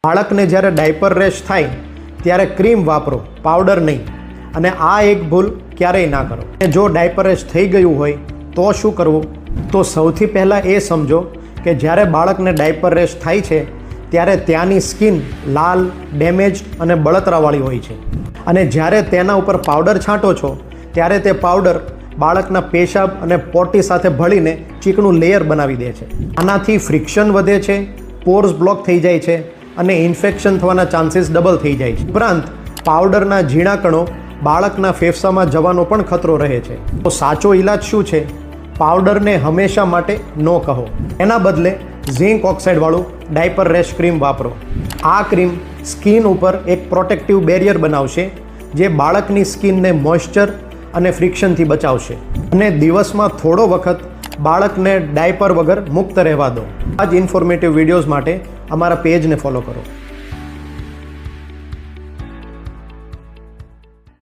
બાળકને જ્યારે diaper rash થાય ત્યારે ક્રીમ વાપરો, પાવડર નહીં. અને આ એક ભૂલ ક્યારેય ના કરો. જો ડાયપર રેશ થઈ ગયું હોય તો શું કરવું? તો સૌથી પહેલાં એ સમજો કે જ્યારે બાળકને ડાયપર રેશ થાય છે ત્યારે ત્યાંની સ્કિન લાલ, ડેમેજ અને બળતરાવાળી હોય છે. અને જ્યારે તેના ઉપર પાવડર છાંટો છો ત્યારે તે પાવડર બાળકના પેશાબ અને પોટી સાથે ભળીને ચીકણું લેયર બનાવી દે છે. આનાથી ફ્રિક્શન વધે છે, પોર્સ બ્લોક થઈ જાય છે અને ઇન્ફેક્શન થવાના ચાન્સીસ ડબલ થઈ જાય છે. ઉપરાંત પાવડરના ઝીણા કણો બાળકના ફેફસામાં જવાનો પણ ખતરો રહે છે. તો સાચો ઈલાજ શું છે? પાવડરને હંમેશા માટે ન કહો. એના બદલે ઝિંક ઓક્સાઇડવાળું ડાયપર રેશ ક્રીમ વાપરો. આ ક્રીમ સ્કિન ઉપર એક પ્રોટેક્ટિવ બેરિયર બનાવશે જે બાળકની સ્કિનને મોઇશ્ચર અને ફ્રિક્શનથી બચાવશે. અને દિવસમાં થોડો વખત બાળકને ડાયપર વગર મુક્ત રહેવા દો. આ જ ઇન્ફોર્મેટિવ વિડીયોઝ માટે અમારા પેજને ફોલો કરો.